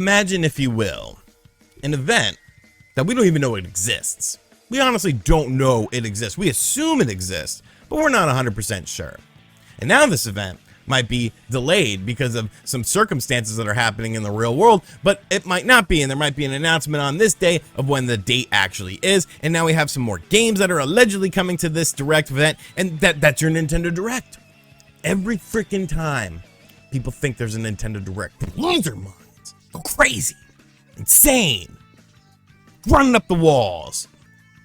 Imagine, if you will, an event that we don't even know it exists. We honestly don't know it exists. We assume it exists, but we're not 100% sure. And now this event might be delayed because of some circumstances that are happening in the real world, but it might not be, and there might be an announcement on this day of when the date actually is. And now we have some more games that are allegedly coming to this Direct event, and that's your Nintendo Direct. Every freaking time people think there's a Nintendo Direct, they lose their minds, go crazy, insane, running up the walls,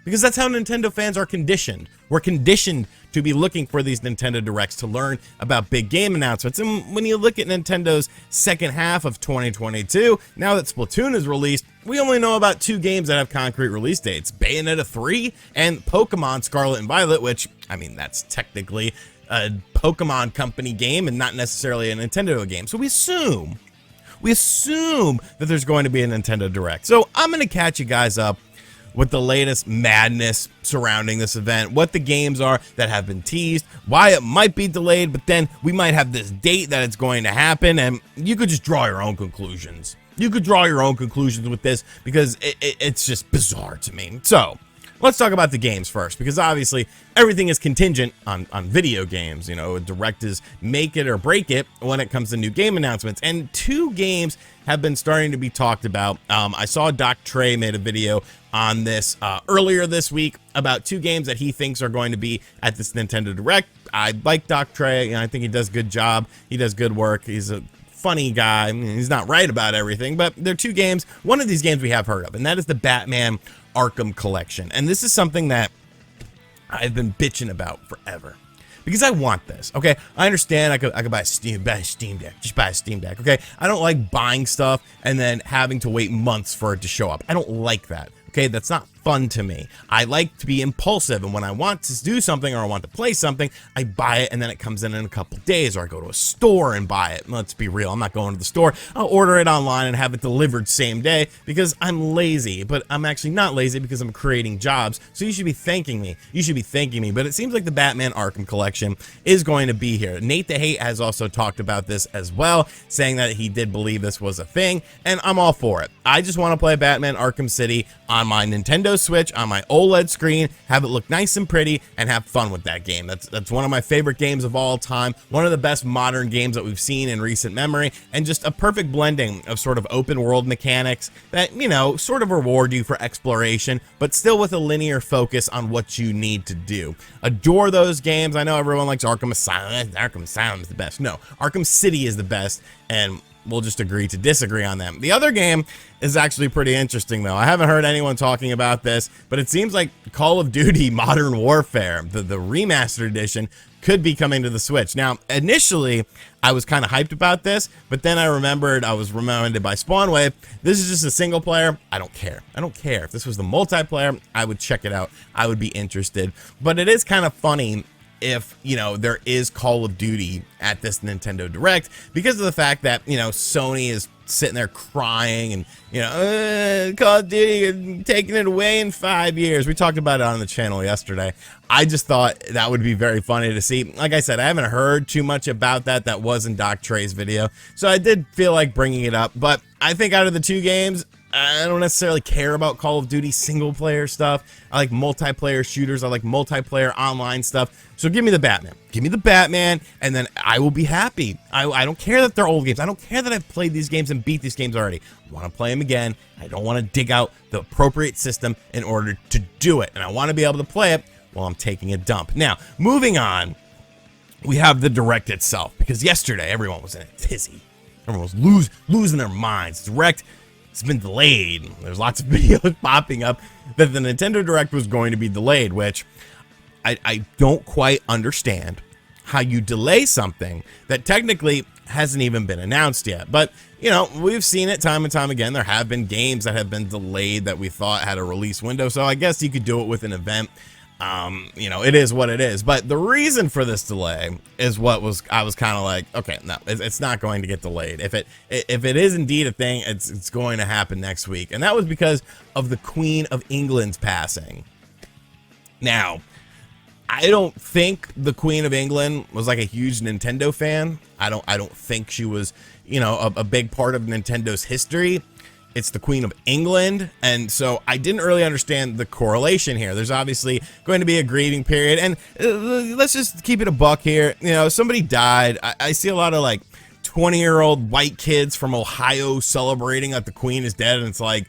because that's how Nintendo fans are conditioned. We're conditioned to be looking for these Nintendo Directs to learn about big game announcements. And when you look at Nintendo's second half of 2022, now that Splatoon is released, we only know about 2 games that have concrete release dates: Bayonetta 3 and Pokemon Scarlet and Violet, which, I mean, that's technically a Pokemon Company game and not necessarily a Nintendo game. So we assume that there's going to be a Nintendo Direct. So I'm going to catch you guys up with the latest madness surrounding this event, what the games are that have been teased, why it might be delayed, but then we might have this date that it's going to happen, and you could just draw your own conclusions. You could draw your own conclusions with this, because it's just bizarre to me. So let's talk about the games first, because obviously everything is contingent on video games. You know, Direct is make it or break it when it comes to new game announcements, and 2 games have been starting to be talked about. I saw Doc Trey made a video on this earlier this week about 2 games that he thinks are going to be at this Nintendo Direct. I like Doc Trey, and I think he does a good job. He does good work. He's a funny guy. I mean, he's not right about everything, but they're 2 games. One of these games we have heard of, and that is the Batman Arkham Collection. And this is something that I've been bitching about forever, because I want this. Okay, I understand I could buy a Steam Deck, just buy a Steam Deck. Okay, I don't like buying stuff and then having to wait months for it to show up. I don't like that. Okay, that's not fun to me. I like to be impulsive, and when I want to do something or I want to play something, I buy it and then it comes in a couple days, or I go to a store and buy it. Let's be real, I'm not going to the store. I'll order it online and have it delivered same day because I'm lazy, but I'm actually not lazy because I'm creating jobs. So you should be thanking me. You should be thanking me. But it seems like the Batman Arkham Collection is going to be here. Nate the Hate has also talked about this as well, saying that he did believe this was a thing, and I'm all for it. I just want to play Batman Arkham City on my Nintendo Switch, on my OLED screen, have it look nice and pretty, and have fun with that game. That's one of my favorite games of all time, one of the best modern games that we've seen in recent memory, and just a perfect blending of sort of open world mechanics that, you know, sort of reward you for exploration, but still with a linear focus on what you need to do. Adore those games. I know everyone likes Arkham Asylum. Arkham Asylum is the best. No, Arkham City is the best, and we'll just agree to disagree on them. The other game is actually pretty interesting, though. I haven't heard anyone talking about this, but it seems like Call of Duty Modern Warfare, the remastered edition, could be coming to the Switch. Now, initially, I was kind of hyped about this, but then I was reminded by Spawnwave, this is just a single player. I don't care. I don't care. If this was the multiplayer, I would check it out. I would be interested. But it is kind of funny if, you know, there is Call of Duty at this Nintendo Direct, because of the fact that, you know, Sony is sitting there crying and, you know, Call of Duty taking it away in 5 years. We talked about it on the channel yesterday. I just thought that would be very funny to see. Like I said, I haven't heard too much about that. That was in Doc Trey's video, so I did feel like bringing it up. But I think out of the 2 games, I don't necessarily care about Call of Duty single player stuff. I like multiplayer shooters. I like multiplayer online stuff. So give me the Batman. Give me the Batman, and then I will be happy. I don't care that they're old games. I don't care that I've played these games and beat these games already. I want to play them again. I don't want to dig out the appropriate system in order to do it. And I want to be able to play it while I'm taking a dump. Now, moving on, we have the Direct itself, because yesterday everyone was in a tizzy. Everyone was losing their minds. Direct, it's been delayed. There's lots of videos popping up that the Nintendo Direct was going to be delayed, which I don't quite understand how you delay something that technically hasn't even been announced yet. But, you know, we've seen it time and time again. There have been games that have been delayed that we thought had a release window, so I guess you could do it with an event. You know, it is what it is. But the reason for this delay is I was kind of like, okay, no, it's not going to get delayed. If it is indeed a thing, it's going to happen next week. And that was because of the Queen of England's passing. Now, I don't think the Queen of England was like a huge Nintendo fan. I don't think she was, you know, a big part of Nintendo's history. It's the Queen of England, and so I didn't really understand the correlation here. There's obviously going to be a grieving period, and let's just keep it a buck here. You know, somebody died. I see a lot of like 20-year-old white kids from Ohio celebrating that the Queen is dead, and it's like,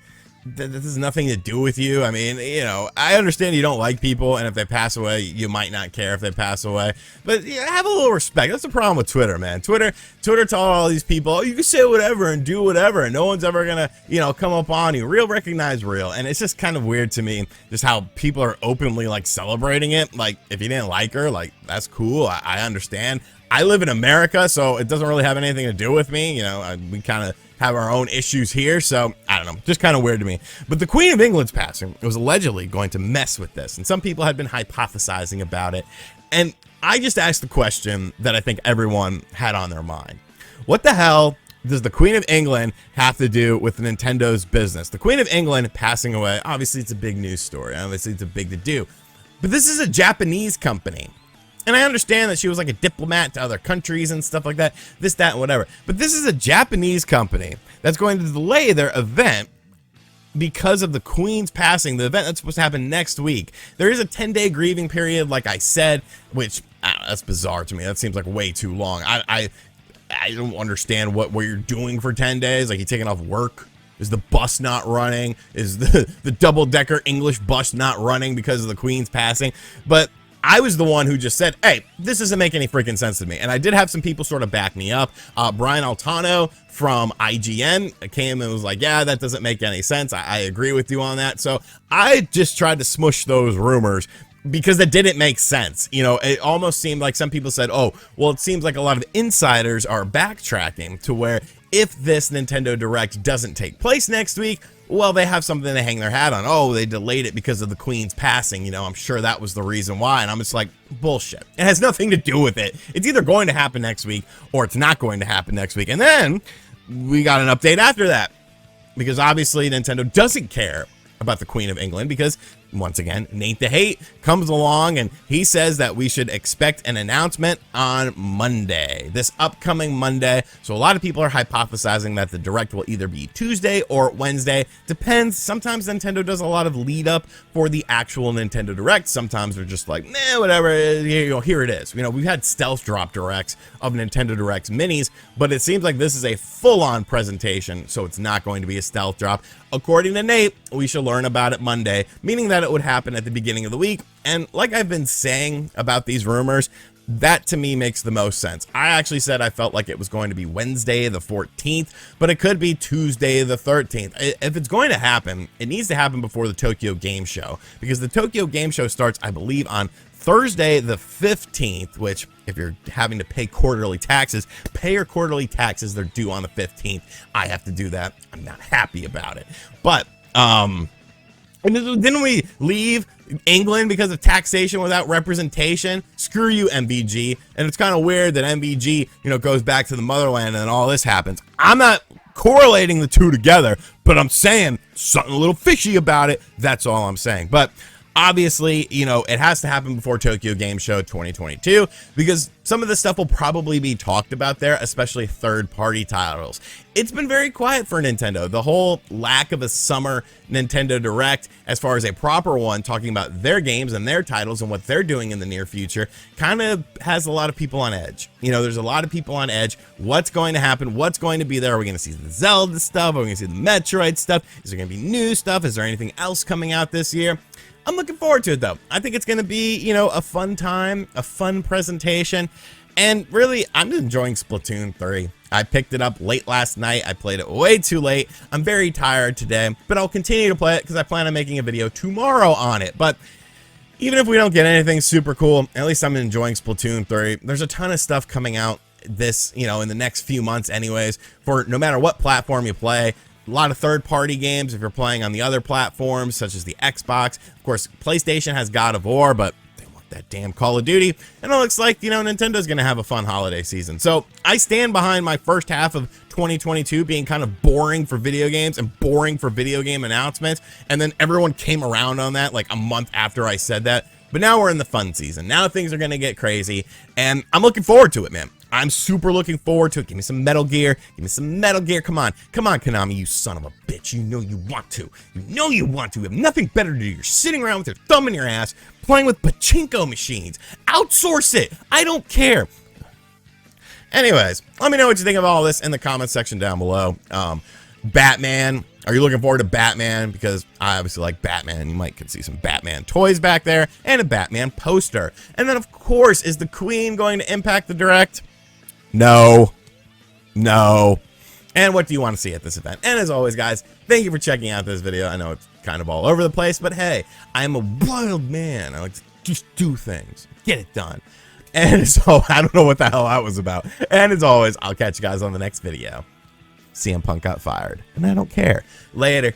this has nothing to do with you. I mean, you know, I understand you don't like people, and if they pass away, you might not care if they pass away. But yeah, have a little respect. That's the problem with Twitter, man. Twitter told all these people, oh, you can say whatever and do whatever, and no one's ever gonna, you know, come up on you. Real recognize real, and it's just kind of weird to me, just how people are openly like celebrating it. Like, if you didn't like her, like, that's cool. I understand. I live in America, so it doesn't really have anything to do with me. You know, we kind of have our own issues here, so I don't know, just kind of weird to me. But the Queen of England's passing was allegedly going to mess with this, and some people had been hypothesizing about it. And I just asked the question that I think everyone had on their mind. What the hell does the Queen of England have to do with Nintendo's business? The Queen of England passing away, obviously it's a big news story, obviously it's a big to do. But this is a Japanese company. And I understand that she was like a diplomat to other countries and stuff like that, this, that, and whatever. But this is a Japanese company that's going to delay their event because of the Queen's passing, the event that's supposed to happen next week. There is a 10-day grieving period, like I said, which, that's bizarre to me. That seems like way too long. I don't understand what you're doing for 10 days. Like, you taking off work? Is the bus not running? Is the double-decker English bus not running because of the Queen's passing? But I was the one who just said, hey, this doesn't make any freaking sense to me. And I did have some people sort of back me up. Brian Altano from IGN came and was like, yeah, that doesn't make any sense. I agree with you on that. So I just tried to smush those rumors because it didn't make sense. You know, it almost seemed like some people said, oh, well, it seems like a lot of insiders are backtracking to where if this Nintendo Direct doesn't take place next week, well, they have something to hang their hat on. Oh, they delayed it because of the Queen's passing. You know, I'm sure that was the reason why. And I'm just like, bullshit. It has nothing to do with it. It's either going to happen next week or it's not going to happen next week. And then we got an update after that because obviously Nintendo doesn't care about the Queen of England because, once again, Nate the Hate comes along and he says that we should expect an announcement on Monday, this upcoming Monday. So a lot of people are hypothesizing that the Direct will either be Tuesday or Wednesday. Depends. Sometimes Nintendo does a lot of lead up for the actual Nintendo Direct. Sometimes they're just like, nah, whatever, here it is. You know, we've had stealth drop directs of Nintendo Directs minis, but it seems like this is a full-on presentation, so it's not going to be a stealth drop. According to Nate, we should learn about it Monday, meaning that it would happen at the beginning of the week. And like I've been saying about these rumors, that to me makes the most sense. I actually said I felt like it was going to be Wednesday the 14th, but it could be Tuesday the 13th. If it's going to happen, it needs to happen before the Tokyo Game Show, because the Tokyo Game Show starts, I believe, on Thursday the 15th, which if you're having to pay quarterly taxes, pay your quarterly taxes. They're due on the 15th. I have to do that. I'm not happy about it. But, and didn't we leave England because of taxation without representation? Screw you, MVG. And it's kind of weird that MVG, you know, goes back to the motherland and then all this happens. I'm not correlating the two together, but I'm saying something a little fishy about it. That's all I'm saying. But obviously, you know, it has to happen before Tokyo Game Show 2022 because some of this stuff will probably be talked about there, especially third-party titles. It's been very quiet for Nintendo. The whole lack of a summer Nintendo Direct, as far as a proper one, talking about their games and their titles and what they're doing in the near future, kind of has a lot of people on edge. You know, there's a lot of people on edge. What's going to happen? What's going to be there? Are we going to see the Zelda stuff? Are we going to see the Metroid stuff? Is there going to be new stuff? Is there anything else coming out this year? I'm looking forward to it, though. I think it's going to be, you know, a fun time, a fun presentation, and really, I'm enjoying Splatoon 3. I picked it up late last night. I played it way too late. I'm very tired today, but I'll continue to play it because I plan on making a video tomorrow on it. But even if we don't get anything super cool, at least I'm enjoying Splatoon 3. There's a ton of stuff coming out this, you know, in the next few months anyways, for no matter what platform you play. A lot of third-party games if you're playing on the other platforms, such as the Xbox. Of course, PlayStation has God of War, but they want that damn Call of Duty. And it looks like, you know, Nintendo's going to have a fun holiday season. So I stand behind my first half of 2022 being kind of boring for video games and boring for video game announcements. And then everyone came around on that like a month after I said that. But now we're in the fun season. Now things are going to get crazy, and I'm looking forward to it, man. I'm super looking forward to it. Give me some Metal Gear. Give me some Metal Gear. Come on. Come on, Konami, you son of a bitch. You know you want to. You know you want to. You have nothing better to do. You're sitting around with your thumb in your ass playing with pachinko machines. Outsource it. I don't care. Anyways, let me know what you think of all this in the comments section down below. Batman. Are you looking forward to Batman? Because I obviously like Batman. You might could see some Batman toys back there and a Batman poster. And then, of course, is the Queen going to impact the Direct? No. No. And what do you want to see at this event? And as always, guys, thank you for checking out this video. I know it's kind of all over the place, but hey, I'm a wild man. I like to just do things. Get it done. And so, I don't know what the hell that was about. And as always, I'll catch you guys on the next video. CM Punk got fired, and I don't care. Later.